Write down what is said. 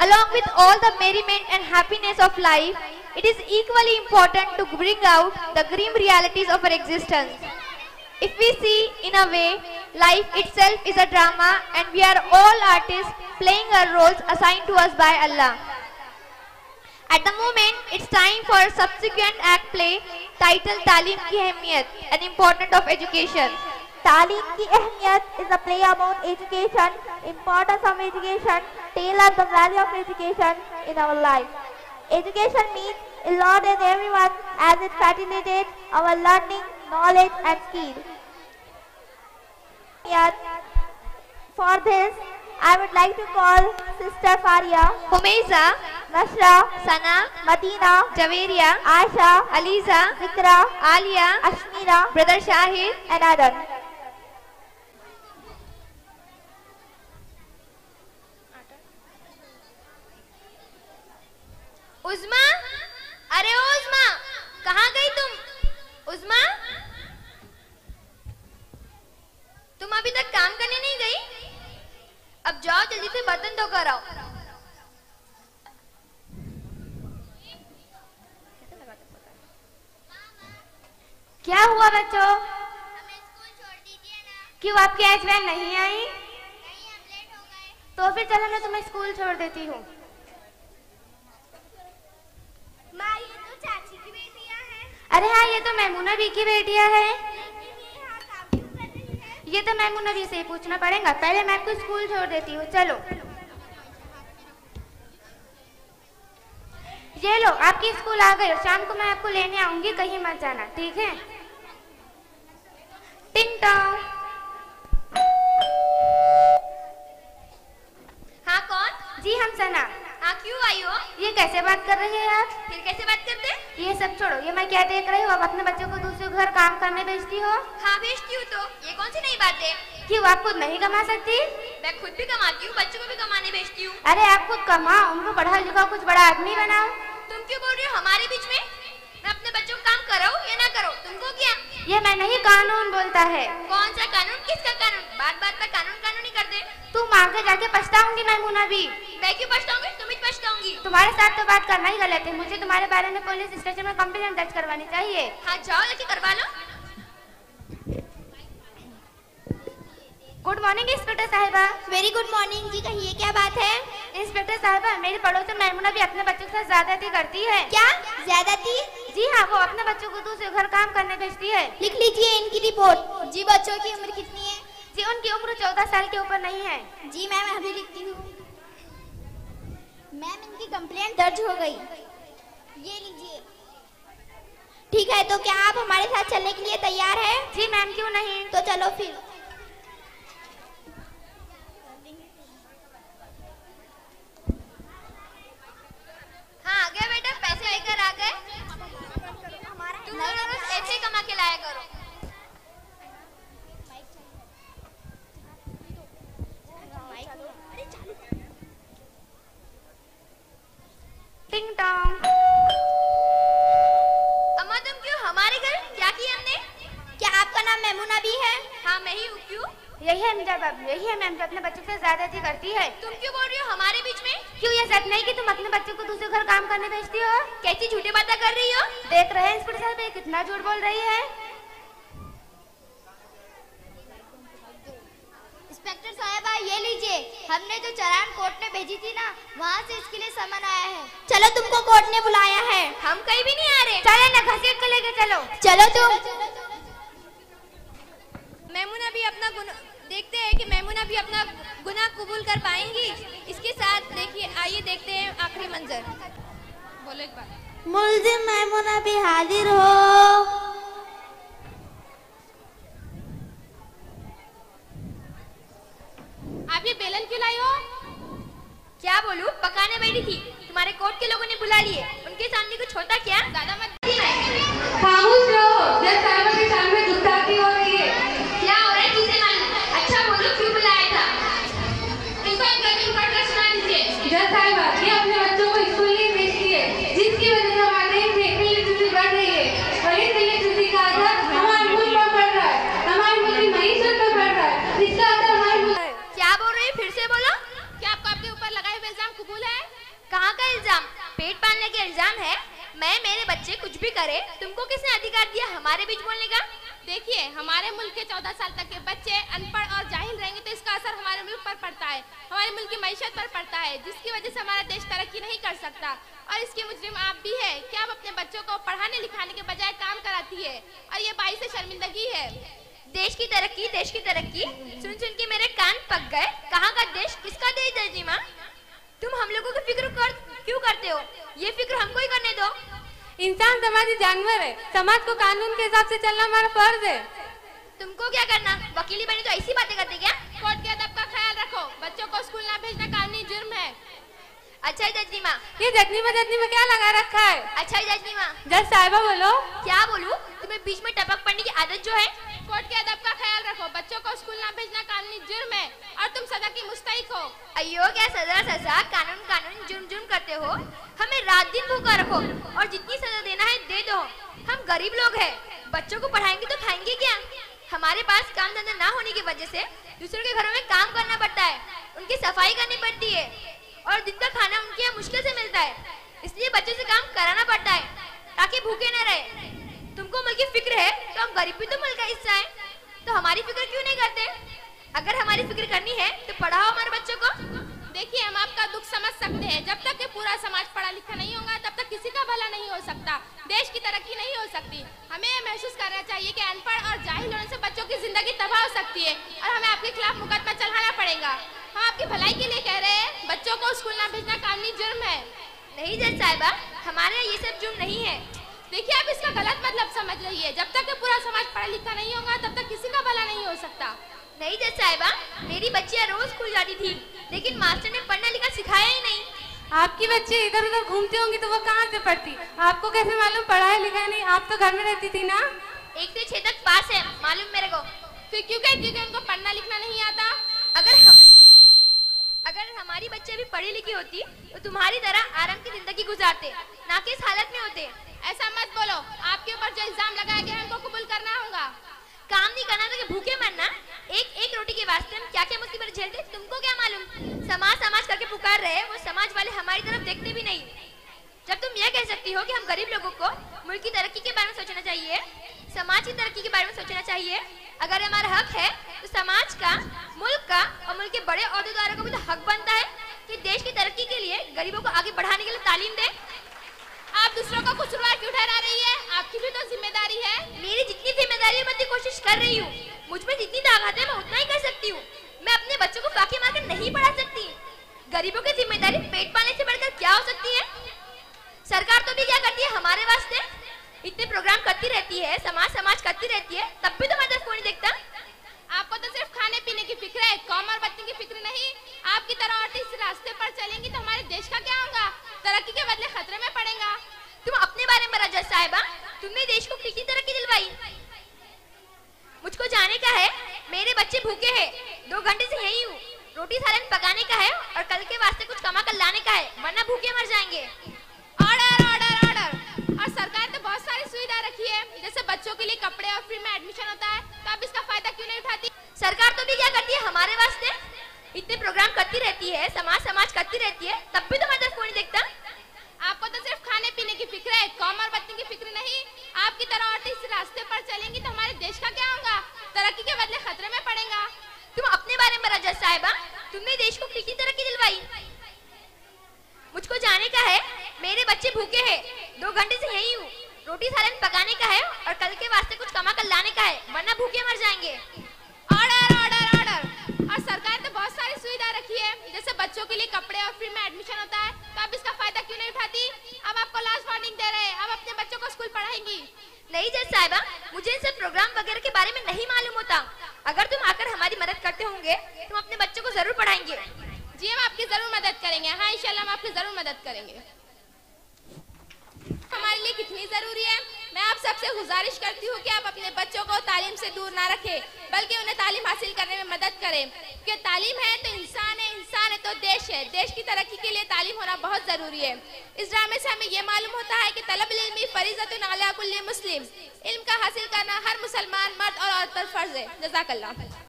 Along with all the merriment and happiness of life, it is equally important to bring out the grim realities of our existence. If we see, in a way, life itself is a drama and we are all artists playing our roles assigned to us by Allah. At the moment, it's time for a subsequent act play titled Talim Ki Ahmiyat, an importance of education. Talim Ki Ahmiyat is a play about education, importance of education, tell us the value of education in our life. Education means a lot in everyone as it facilitates our learning, knowledge and skill. For this, I would like to call Sister Faria, Humeiza, Nashra, Sana, Madina, Javeria, Aisha, Aliza, Zikra, Alia, Ashmira, Brother Shahid, and Adan. उज़्मा, अरे ओ उज़्मा, कहाँ गई तुम? उज़्मा, तुम अभी तक काम करने नहीं गई? अब जाओ जल्दी से बर्तन धो कर आओ। क्या हुआ बच्चों? हमें स्कूल छोड़ दीजिए ना। क्यों आपकी आज वैन नहीं आई? नहीं, हम लेट हो गए। तो फिर चलो मैं तुम्हें स्कूल छोड़ देती हूँ। माँ, ये तो चाची की बेटियाँ हैं। अरे हाँ, ये तो मैमूना भी की बेटियाँ हैं। लेकिन ये यहाँ काम क्यों कर रही है? ये तो मैमूना भी से ही पूछना पड़ेगा। पहले मैं आपको स्कूल छोड़ देती हूँ, चलो। ये लो, आपकी स्कूल आ गई। शाम को मैं आपको लेने आऊंगी, कहीं मत जाना, ठीक है? टिंग टोंग। हाँ, कौन? जी हम सना। हाँ, क्यों आई हो? ये कैसे बात कर रही है आप? फिर कैसे बात करते? ये सब छोड़ो, ये मैं क्या देख रही हूँ? आप अपने बच्चों को दूसरे घर काम करने भेजती हो? हाँ, भेजती हूँ तो। ये कौन सी नई बात है? क्यों, आप खुद नहीं कमा सकती? मैं खुद भी कमाती हूँ, बच्चों को भी कमाने भेजती हूँ। अरे आप खुद कमाओ, उनको पढ़ा लिखा कुछ बड़ा आदमी बनाओ। तुम क्यों बोल रही हो हमारे बीच में? मैं अपने बच्चों को काम कराऊं या ना कराऊं, तुमको क्या? ये मैं नहीं, कानून बोलता है। कौन सा कानून? किसका कानून? बात बात पर कानून कानून ही कर दे। तुम आगे जाके पछताऊंगी मैमूना भी। मैं क्यों पछताऊंगी? तुम ही पछताऊंगी। तुम्हारे साथ तो बात करना ही गलत है। मुझे तुम्हारे बारे में पुलिस स्टेशन में कंप्लेंट दर्ज करवानी चाहिए। हाँ, जाओ लेके करवा लो। गुड मॉर्निंग इंस्पेक्टर साहिबा। वेरी गुड मॉर्निंग जी, कहिए क्या बात है? इंस्पेक्टर साहिबा, मेरी पड़ोसन मैमूना भी अपने बच्चों के साथ ज्यादती करती है। क्या ज्यादती? जी हाँ, वो अपने बच्चों को दूसरे घर काम करने भेजती है। लिख लीजिए इनकी रिपोर्ट। जी, बच्चों की उम्र कितनी है? जी, उनकी उम्र 14 साल के ऊपर नहीं है। जी मैम, अभी लिखती हूँ। मैम, इनकी कंप्लेंट दर्ज हो गई। ये लीजिए। ठीक है, तो क्या आप हमारे साथ चलने के लिए तैयार हैं? जी मैम, क्यों नहीं। तो चलो फिर। हाँ, आ गया बेटा, पैसे लेकर आ गए। तुम दोनों रोज ऐसे ही कमा के लाया करो। टिंग टोंग। अम्मा, तुम क्यों हमारे घर? क्या किया हमने? क्या आपका नाम मैमूना भी है? हाँ, मैं ही हूँ। क्यों? यही है मेरा बाबू, यही है मैम जो अपने बच्चों से ज्यादती करती है। तुम क्यों बोल रही हो हमारे बीच में? क्यों, ये सच नहीं कि तुम अपने बच्चों को दूसरे घर काम करने भेजती हो? कैसी झूठी बातें कर रही हो? देख रहे हैं इंस्पेक्टर साहब, ये कितना झूठ बोल रही है। इंस्पेक्टर साहबा, ये लीजिए। हमने जो चालान कोर्ट में भेजी थी ना, वहाँ से इसके लिए समन आया है। चलो, तुमको कोर्ट ने बुलाया है। हम कहीं भी नहीं आ रहे। चले ना, घसीट के लेके चलो। चलो तुम। मैमूना भी अपना गुनाह देखते हैं कि मैमूना भी अपना गुनाह कबूल कर पाएंगी। इसके साथ देखिए, आइए देखते हैं आखिरी मंजर। बोलो एक बार। मुल्जिम मैमूना भी हाजिर हो। आप ये बेलन क्यों लाई हो? क्या बोलूं, पकाने बैठी थी, तुम्हारे कोर्ट के लोगों ने बुला लिए। उनके सामने कुछ होता क्या? ज्यादा मत खामोश रहो। जज साहिबा के सामने गुस्ताखी हो रही है। क्या हो रहा है, किसे मालूम? अच्छा बोलो, क्यों बुलाया था? इंक्वायरी करके उनका ट्रस्ट सुना लीजिए। जज साहिबा, ये अपने बच्चों को स्कूल नहीं भेजती है, जिसकी वजह से हमारे इलेक्ट्रिसिटी बढ़ रही है। और इस इलेक्ट्रिसिटी का असर हमारे मुल्क पर पड़ रहा है, हमारे मुल्क की मईशत पर पड़ रहा है। इसका असर हमारे मुल्क। क्या बोल रही है? फिर से बोलो। क्या आपको आपके ऊपर लगाए हुए इल्जाम कबूल है? इल्जाम है मैं मेरे बच्चे कुछ भी करे, तुमको किसने अधिकार दिया हमारे बीच बोलने का? देखिए, हमारे मुल्क के 14 साल तक के बच्चे अनपढ़ और जाहिल रहेंगे तो इसका असर हमारे मुल्क पर पड़ता है, हमारे मुल्क की मईशत पर पड़ता है, जिसकी वजह से हमारा देश तरक्की नहीं कर सकता। और इसके मुजरिम आप भी है कि आप अपने बच्चों को पढ़ाने लिखाने के बजाय काम कराती है, और ये बाइस शर्मिंदगी है। देश की तरक्की सुन सुन के मेरे कान पक गए। कहाँ का देश, किसका देश दर्जीमा? तुम हम लोगों की फिक्र क्यों करते हो? ये फिक्र हमको ही करने दो। इंसान समाजी जानवर है, समाज को कानून के हिसाब से चलना हमारा फर्ज है। तुमको क्या करना? वकीली बनी तो ऐसी बातें करते क्या? कोर्ट के अदब का ख्याल रखो, बच्चों को स्कूल ना भेजना कानूनी जुर्म है। अच्छा जजनी माँ, ये जजनी में क्या लगा रखा है? अच्छा जजनी माँ। जज साहिबा बोलो। क्या बोलूं? तुम्हें बीच में टपक पड़ने की आदत जो है। कोर्ट के अदब का ख्याल रखो, बच्चों को स्कूल ना भेजना कानूनी जुर्म है और तुम सजा की मुस्तहिक हो। अयो क्या सजा कानून जुर्म करते हो? हमें रात दिन भूखा रखो और जितनी सजा देना है दे दो। हम गरीब लोग हैं, बच्चों को पढ़ाएंगे तो खाएंगे क्या? हमारे पास काम धंधा ना होने की वजह से दूसरों के घरों में काम करना पड़ता है, उनकी सफाई करनी पड़ती है और दिन का खाना उनके यहाँ मुश्किल से मिलता है। इसलिए बच्चों से काम कराना पड़ता है ताकि भूखे न रहे। तुमको मुल्क की फिक्र है तो हम गरीब भी तो मुल्क का हिस्सा है, तो हमारी फिक्र क्यों नहीं करते? अगर हमारी फिक्र करनी है तो पढ़ाओ हमारे बच्चों को। देखिए, हम आपका दुख समझ सकते हैं, जब तक कि पूरा समाज पढ़ा लिखा नहीं होगा तब तक किसी का भला नहीं हो सकता, देश की तरक्की नहीं हो सकती। हमें यह महसूस करना चाहिए कि अनपढ़ और जाहिल होने से बच्चों की जिंदगी तबाह हो सकती है और हमें आपके खिलाफ मुकदमा चलाना पड़ेगा। हम आपकी भलाई के लिए कह रहे हैं, बच्चों को स्कूल ना भेजना कानूनी जुर्म है। नहीं जज साहिबा, हमारे यहाँ ये सब जुर्म नहीं है। देखिए, आप इसका गलत मतलब समझ रही है, जब तक कि पूरा समाज पढ़ा लिखा नहीं होगा तब तक किसी का भला नहीं हो सकता। नहीं जज साहिबा, मेरी बच्चियाँ रोज स्कूल जाती थी लेकिन मास्टर ने पढ़ना लिखा सिखाया ही नहीं। आपकी बच्ची इधर उधर घूमती होंगी तो वो कहाँ से पढ़ती? आपको कैसे मालूम पढ़ाया लिखा नहीं? आप तो घर में रहती थी ना। 1 से 6 तक पास है, मालूम मेरे को। फिर क्यों कहती कि उनको पढ़ना लिखना नहीं आता? अगर हमारी बच्चे भी पढ़ी लिखी होती तो तुम्हारी तरह आराम की जिंदगी गुजारते, ना कि इस हालत में होते। ऐसा मत बोलो, आपके ऊपर जो इल्जाम लगाया गया है उनको कबूल करना होगा। काम नहीं करना तो भूखे मरना। एक रोटी के वास्ते हम क्या क्या मुसीबत झेलते तुमको क्या मालूम? समाज करके पुकार रहे, वो समाज वाले हमारी तरफ देखते भी नहीं। जब तुम यह कह सकती हो कि हम गरीब लोगों को मुल्क की तरक्की के बारे में सोचना चाहिए, समाज की तरक्की के बारे में सोचना चाहिए, अगर हमारा हक है तो समाज का, मुल्क का और मुल्क के बड़े ओहदेदारों को भी तो हक बनता है कि देश की तरक्की के लिए गरीबों को आगे बढ़ाने के लिए तालीम दे। आप दूसरों को कसूरवार क्यों ठहरा रही है? आपकी भी तो जिम्मेदारी है। मेरी जितनी जिम्मेदारी है मैं कोशिश कर रही हूँ, मुझ में जितनी ताकत है मैं उतना ही कर सकती हूँ। मैं अपने बच्चों को फाके मारकर नहीं पढ़ा सकती। गरीबों की जिम्मेदारी पेट पालने से बढ़कर क्या हो सकती है? सरकार तो भी क्या करती है हमारे वास्ते? इतने प्रोग्राम करती रहती है, समाज करती रहती है, तब भी तुम्हारे तरफ कोई नहीं देखता। आपको तो सिर्फ खाने पीने की फिक्र है, कौम और बच्चों की फिक्र नहीं। आपकी तरह औरतें इस रास्ते पर चलेंगी तो हमारे देश का क्या होगा? तरक्की के बदले खतरे में पड़ेगा। तुम अपने बारे में जज साहिबा, तुमने देश को कितनी तरक्की दिलवाई? मुझको जाने का है, मेरे बच्चे भूखे हैं, 2 घंटे से यही हूँ। रोटी सालन पकाने का है और कल के वास्ते कुछ कमा कर लाने का है, वरना भूखे मर जाएंगे। Order order order. और सरकार ने बहुत सारी सुविधा रखी है, जैसे बच्चों के लिए कपड़े और फ्री में एडमिशन होता है, तो आप इसका फायदा क्यों नहीं उठाती? सरकार तो भी क्या करती है हमारे वास्ते? इतने प्रोग्राम करती रहती है, समाज करती रहती है, तब भी तुम्हारे तरफ कोई नहीं देखता। आपको तो सिर्फ खाने पीने की फिक्र है, कौम और बच्चों की फिक्र नहीं। आपकी तरह औरतें इस रास्ते पर चलेंगी तो हमारे देश का क्या होगा? तरक्की के बदले खतरे में पड़ेगा। तुम अपने बारे में जज साहिबा, तुमने देश को कितनी तरक्की दिलवाई? मुझको जाने का है, मेरे बच्चे भूखे हैं, 2 घंटे से यही हूँ। रोटी सालन पकाने का है और कल के वास्ते कुछ कमा कर लाने का है, वरना भूखे मर जाएंगे। Order order order. और सरकार ने बहुत सारी सुविधा रखी है, जैसे बच्चों के लिए कपड़े और फ्री में एडमिशन होता है, तो आप इसका फायदा क्यों नहीं उठाती? अब आपको लास्ट वार्निंग दे रहे हैं, अब अपने बच्चों को स्कूल पढ़ाएंगी। नहीं जज साहिबा, मुझे इन सब प्रोग्राम वगैरह के बारे में नहीं मालूम होता। अगर तुम आकर हमारी मदद करते होंगे, तुम अपने बच्चों को जरूर पढ़ाएंगे। जी, हम आपकी जरूर मदद करेंगे। हाँ, इंशाल्लाह हम आपकी जरूर मदद करेंगे। हमारे लिए कितनी जरूरी है। मैं आप सबसे गुजारिश करती हूँ कि आप अपने बच्चों को तालीम से दूर ना रखें, बल्कि उन्हें तालीम हासिल करने में मदद करें। क्योंकि तालीम है तो इंसान है, इंसान है तो देश है। देश की तरक्की के लिए तालीम होना बहुत जरूरी है। इस ड्रामे से हमें यह मालूम होता है कि तलबुल इल्मी फरीज़तुन अला कुल्ली मुस्लिम, इल्म का हासिल करना हर मुसलमान मर्द और औरत पर फर्ज है। जज़ाकल्लाह।